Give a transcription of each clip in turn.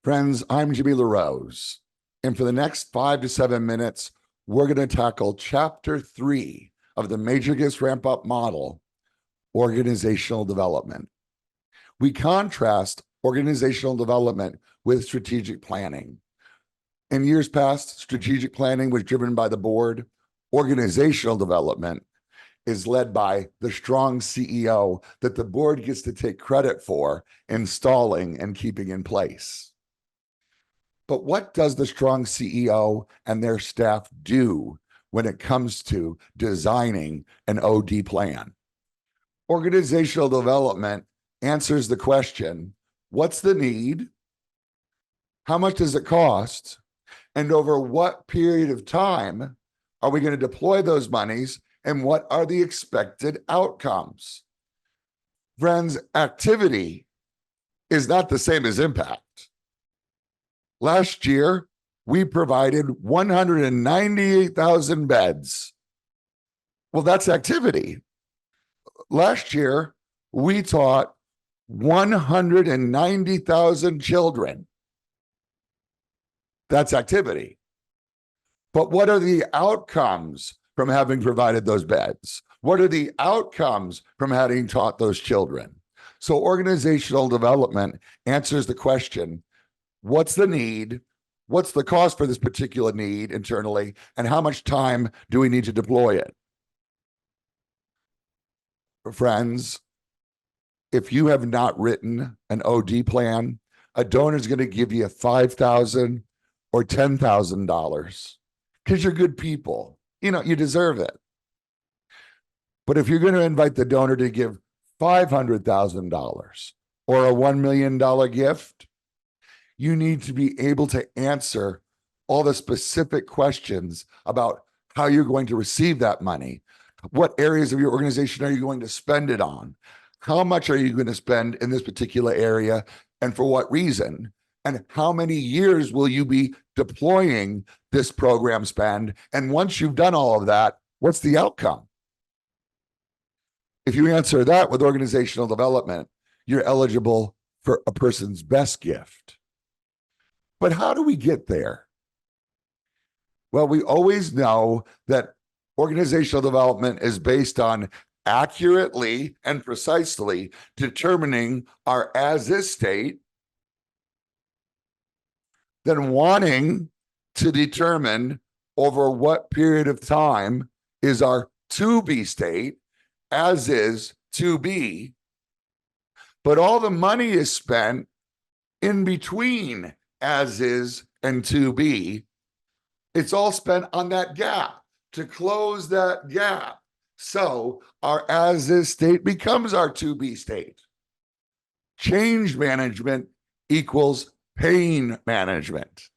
Friends, I'm Jimmy LaRose, and for the next 5 to 7 minutes, we're going to tackle Chapter 3 of the Major Gifts Ramp-Up Model, Organizational Development. We contrast organizational development with strategic planning. In years past, strategic planning was driven by the board. Organizational development is led by the strong CEO that the board gets to take credit for installing and keeping in place. But what does the strong CEO and their staff do when it comes to designing an OD plan? Organizational development answers the question, what's the need? How much does it cost? And over what period of time are we going to deploy those monies? And what are the expected outcomes? Friends, activity is not the same as impact. Last year, we provided 198,000 beds. Well, that's activity. Last year, we taught 190,000 children. That's activity. But what are the outcomes from having provided those beds? What are the outcomes from having taught those children? So organizational development answers the question, what's the need? What's the cost for this particular need internally? And how much time do we need to deploy it? Friends, if you have not written an OD plan, a donor is going to give you $5,000 or $10,000 because you're good people. You know, you deserve it. But if you're going to invite the donor to give $500,000 or a $1 million gift, you need to be able to answer all the specific questions about how you're going to receive that money. What areas of your organization are you going to spend it on? How much are you going to spend in this particular area and for what reason? And how many years will you be deploying this program spend? And once you've done all of that, what's the outcome? If you answer that with organizational development, you're eligible for a person's best gift. But how do we get there? Well, we always know that organizational development is based on accurately and precisely determining our as-is state, then wanting to determine over what period of time is our to-be state, as is to be, but all the money is spent in between as is and to be. It's all spent on that gap to close that gap. So our as is state becomes our to be state. Change management equals pain management.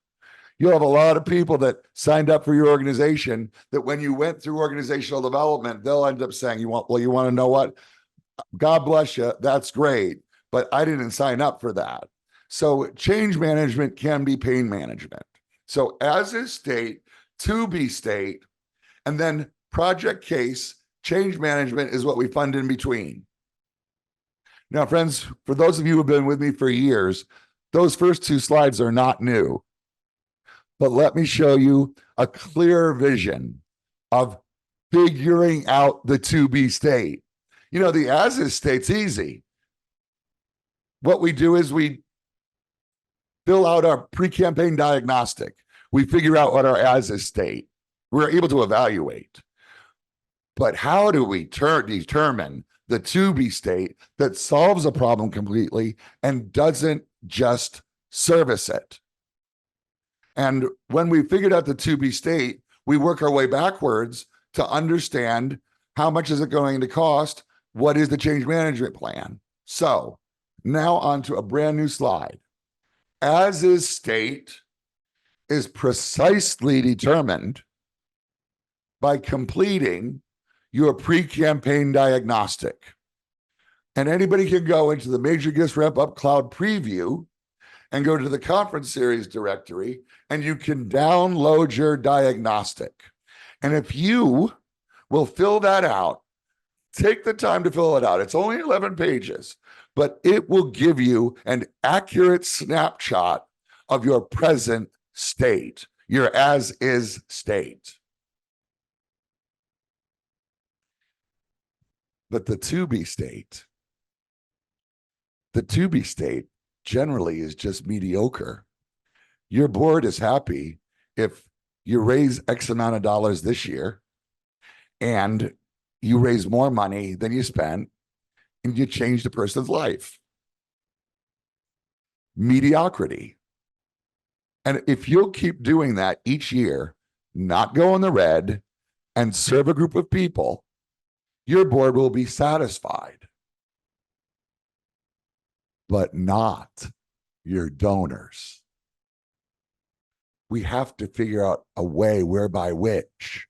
You have a lot of people that signed up for your organization that when you went through organizational development, they'll end up saying, you want to know what? God bless you. That's great. But I didn't sign up for that. So change management can be pain management. So as is state, to be state, and then project case, change management is what we fund in between. Now, friends, for those of you who have been with me for years, those first two slides are not new. But let me show you a clear vision of figuring out the to be state. You know, the as is state's easy. What we do is we fill out our pre-campaign diagnostic. We figure out what our as is state. We're able to evaluate. But how do we determine the to be state that solves a problem completely and doesn't just service it? And when we figured out the to be state, we work our way backwards to understand how much is it going to cost? What is the change management plan? So now on to a brand new slide. As is state is precisely determined by completing your pre-campaign diagnostic. And anybody can go into the Major Gifts Ramp-Up Cloud preview and go to the conference series directory, and you can download your diagnostic. And if you will fill that out, take the time to fill it out. It's only 11 pages, but it will give you an accurate snapshot of your present state, your as is state. But the to be state generally is just mediocre. Your board is happy if you raise X amount of dollars this year and you raise more money than you spent and you change the person's life. Mediocrity. And if you'll keep doing that each year, not go in the red and serve a group of people, your board will be satisfied, but not your donors. We have to figure out a way whereby which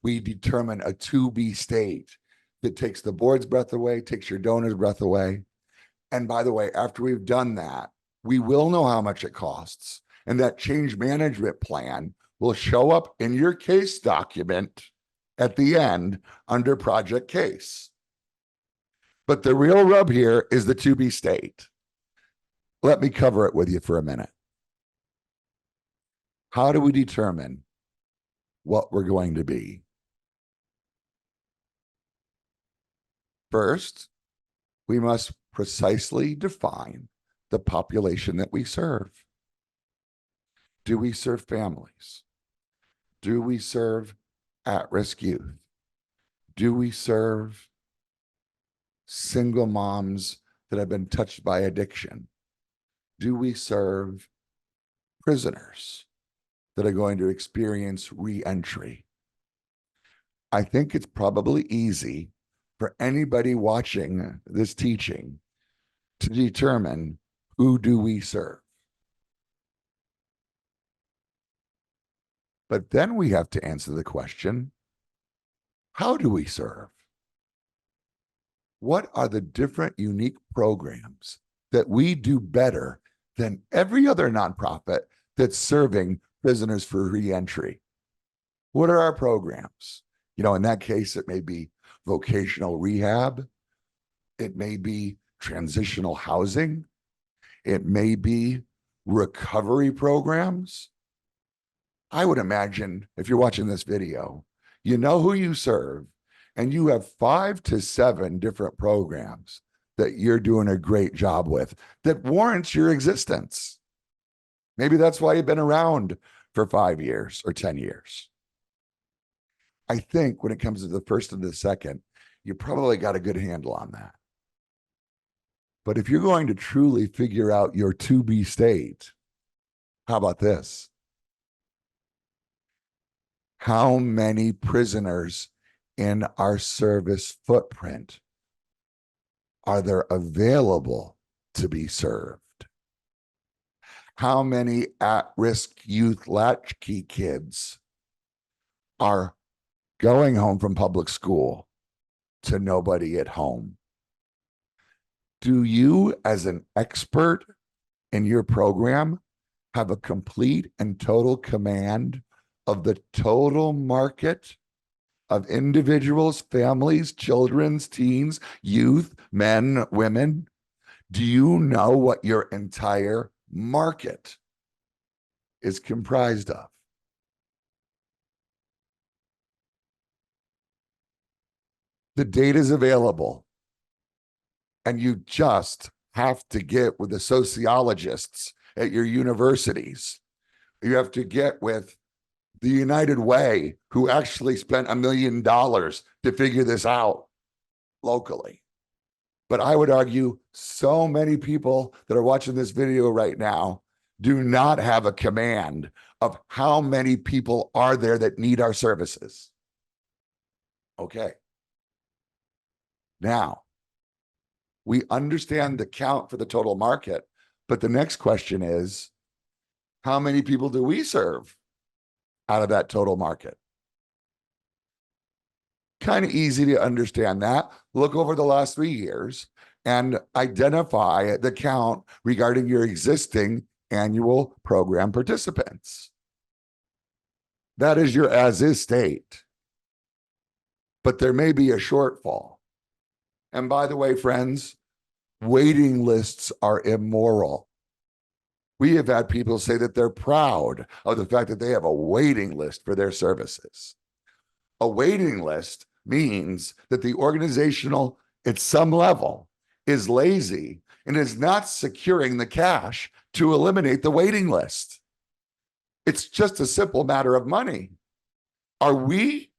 we determine a to be state that takes the board's breath away, takes your donor's breath away. And by the way, after we've done that, we will know how much it costs. And that change management plan will show up in your case document at the end under project case. But the real rub here is the to be state. Let me cover it with you for a minute. How do we determine what we're going to be? First, we must precisely define the population that we serve. Do we serve families? Do we serve at-risk youth? Do we serve single moms that have been touched by addiction? Do we serve prisoners that are going to experience re-entry? I think it's probably easy for anybody watching this teaching to determine who do we serve. But then we have to answer the question, how do we serve? What are the different unique programs that we do better than every other nonprofit that's serving prisoners for reentry? What are our programs? You know, in that case, it may be vocational rehab. It may be transitional housing. It may be recovery programs. I would imagine if you're watching this video, you know who you serve, and you have 5 to 7 different programs that you're doing a great job with that warrants your existence. Maybe that's why you've been around for 5 years or 10 years. I think when it comes to the first and the second, you probably got a good handle on that. But if you're going to truly figure out your to be state, how about this? How many prisoners in our service footprint are there available to be served? How many at-risk youth latchkey kids are going home from public school to nobody at home? Do you, as an expert in your program, have a complete and total command of the total market of individuals, families, children, teens, youth, men, women? Do you know what your entire market is comprised of? The data is available, and you just have to get with the sociologists at your universities. You have to get with the United Way, who actually spent $1 million to figure this out locally. But I would argue so many people that are watching this video right now do not have a command of how many people are there that need our services. Okay. Now, we understand the count for the total market, but the next question is, how many people do we serve out of that total market? Kind of easy to understand that. Look over the last 3 years and identify the count regarding your existing annual program participants. That is your as-is state. But there may be a shortfall. And by the way, friends, waiting lists are immoral. We have had people say that they're proud of the fact that they have a waiting list for their services. A waiting list means that the organizational, at some level, is lazy and is not securing the cash to eliminate the waiting list. It's just a simple matter of money. Are we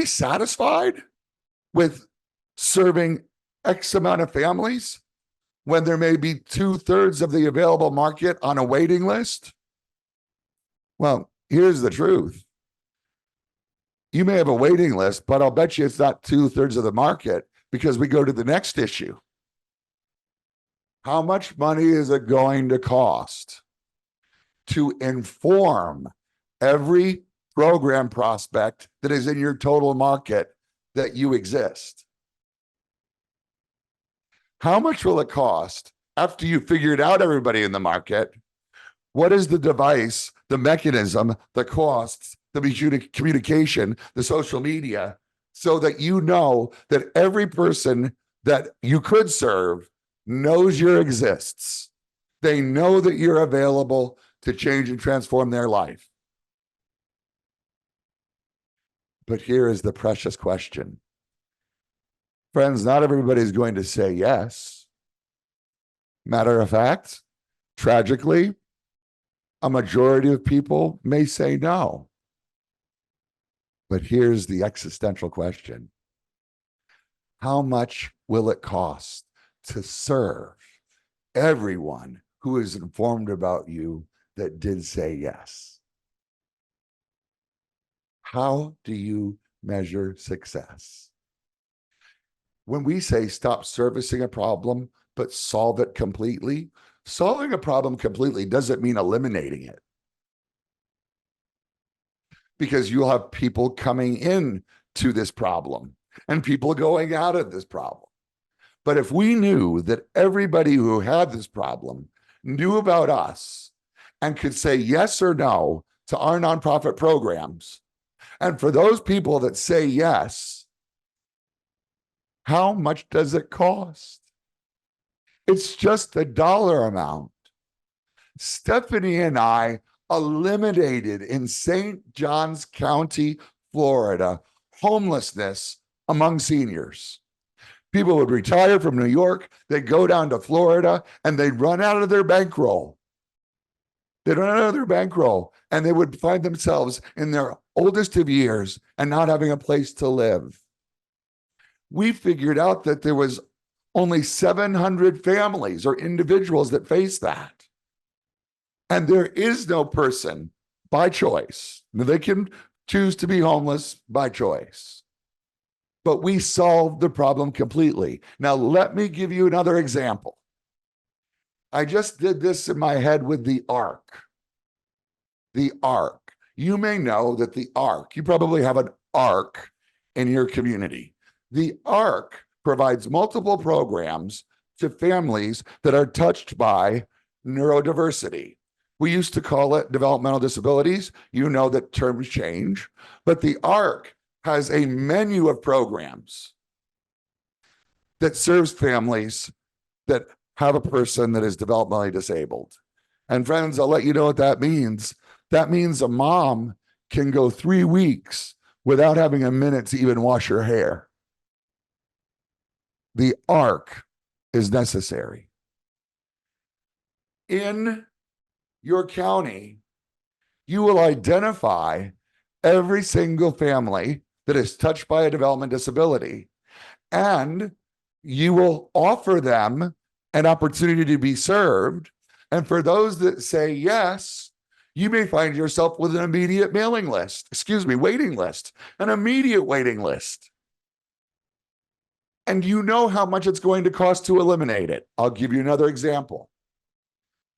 satisfied with serving X amount of families when there may be 2/3 of the available market on a waiting list? Well, here's the truth. You may have a waiting list, but I'll bet you it's not 2/3 of the market, because we go to the next issue. How much money is it going to cost to inform every program prospect that is in your total market that you exist? How much will it cost after you figured out everybody in the market? What is the device, the mechanism, the costs, the communication, the social media, so that you know that every person that you could serve knows you exists? They know that you're available to change and transform their life. But here is the precious question. Friends, not everybody's going to say yes. Matter of fact, tragically, a majority of people may say no. But here's the existential question. How much will it cost to serve everyone who is informed about you that did say yes? How do you measure success? When we say stop servicing a problem, but solve it completely, solving a problem completely doesn't mean eliminating it. Because you'll have people coming in to this problem and people going out of this problem. But if we knew that everybody who had this problem knew about us and could say yes or no to our nonprofit programs, and for those people that say yes, how much does it cost? It's just a dollar amount. Stephanie and I eliminated in St. Johns County, Florida, homelessness among seniors. People would retire from New York, they'd go down to Florida, and they'd run out of their bankroll. They'd run out of their bankroll, and they would find themselves in their oldest of years and not having a place to live. We figured out that there was only 700 families or individuals that face that. And there is no person by choice. They can choose to be homeless by choice. But we solved the problem completely. Now, let me give you another example. I just did this in my head with the ARC. The ARC. You may know that the ARC, you probably have an ARC in your community. The ARC provides multiple programs to families that are touched by neurodiversity. We used to call it developmental disabilities. You know that terms change, but the ARC has a menu of programs that serves families that have a person that is developmentally disabled. And friends, I'll let you know what that means. That means a mom can go 3 weeks without having a minute to even wash her hair. The ARC is necessary. In your county, you will identify every single family that is touched by a development disability, and you will offer them an opportunity to be served. And for those that say yes, you may find yourself with an immediate waiting list, an immediate waiting list. And you know how much it's going to cost to eliminate it. I'll give you another example.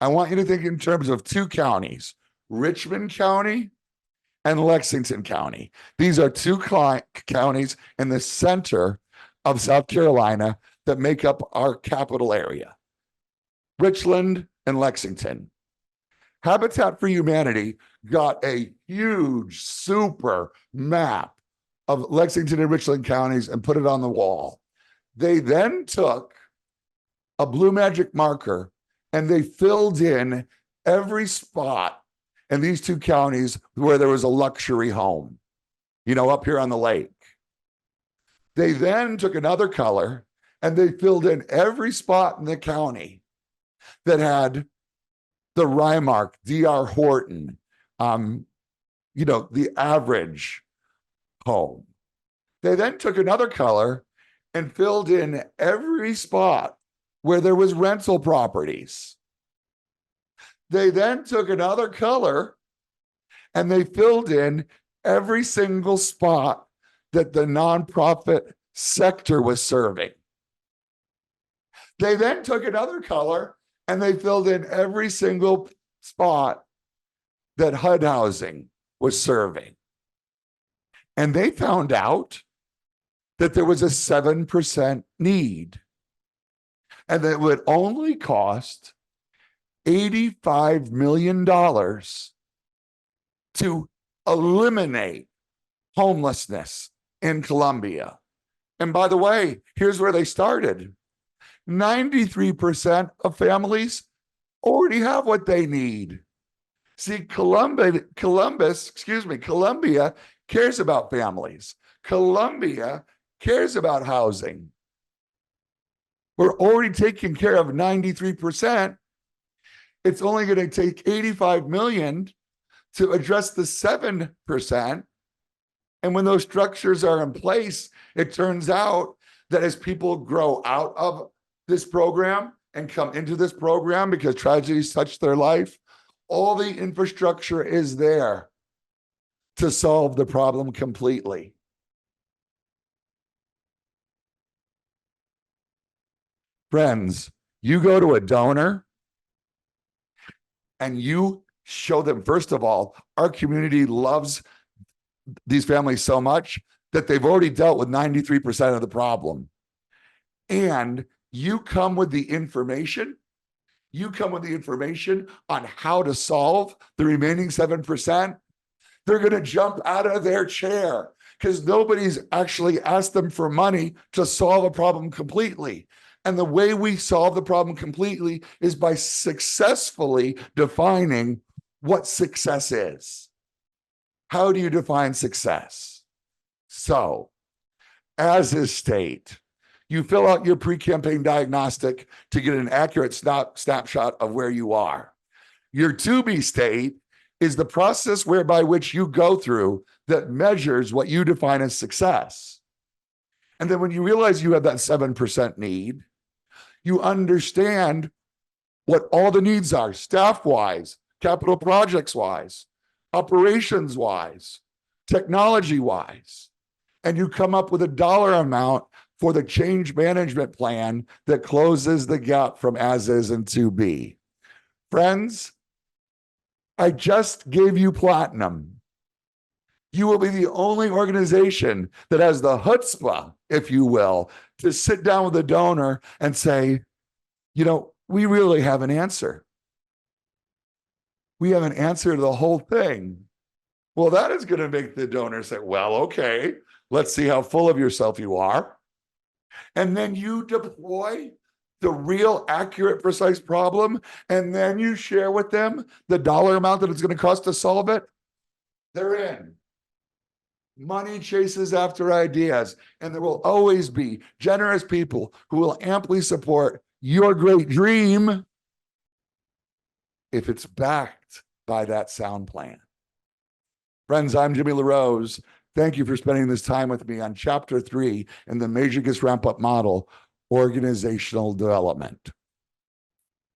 I want you to think in terms of 2 counties, Richmond County and Lexington County. These are 2 counties in the center of South Carolina that make up our capital area, Richland and Lexington. Habitat for Humanity got a huge super map of Lexington and Richland counties and put it on the wall. They then took a blue magic marker, and they filled in every spot in these two counties where there was a luxury home, up here on the lake. They then took another color and they filled in every spot in the county that had the Rymark, D.R. Horton, the average home. They then took another color and filled in every spot where there was rental properties. They then took another color and they filled in every single spot that the nonprofit sector was serving. They then took another color and they filled in every single spot that HUD housing was serving. And they found out that there was a 7% need, and that it would only cost $85 million to eliminate homelessness in Columbia. And by the way, here's where they started. 93% of families already have what they need. See, Columbia cares about families. Columbia cares about housing. We're already taking care of 93%. It's only going to take 85 million to address the 7%. And when those structures are in place, it turns out that as people grow out of this program and come into this program because tragedies touch their life, all the infrastructure is there to solve the problem completely. Friends, you go to a donor and you show them, first of all, our community loves these families so much that they've already dealt with 93% of the problem. And you come with the information. You come with the information on how to solve the remaining 7%. They're going to jump out of their chair because nobody's actually asked them for money to solve a problem completely. And the way we solve the problem completely is by successfully defining what success is. How do you define success? So, as is state, you fill out your pre-campaign diagnostic to get an accurate snapshot of where you are. Your to-be state is the process whereby which you go through that measures what you define as success. And then when you realize you have that 7% need, you understand what all the needs are, staff-wise, capital projects-wise, operations-wise, technology-wise, and you come up with a dollar amount for the change management plan that closes the gap from as is and to be. Friends, I just gave you platinum. You will be the only organization that has the chutzpah, if you will, to sit down with a donor and say, we really have an answer. We have an answer to the whole thing. Well, that is going to make the donor say, well, okay, let's see how full of yourself you are. And then you deploy the real accurate, precise problem, and then you share with them the dollar amount that it's going to cost to solve it. They're in. Money chases after ideas, and there will always be generous people who will amply support your great dream if it's backed by that sound plan. Friends, I'm Jimmy LaRose. Thank you for spending this time with me on Chapter 3 in the Major Ramp-Up Model, Organizational Development.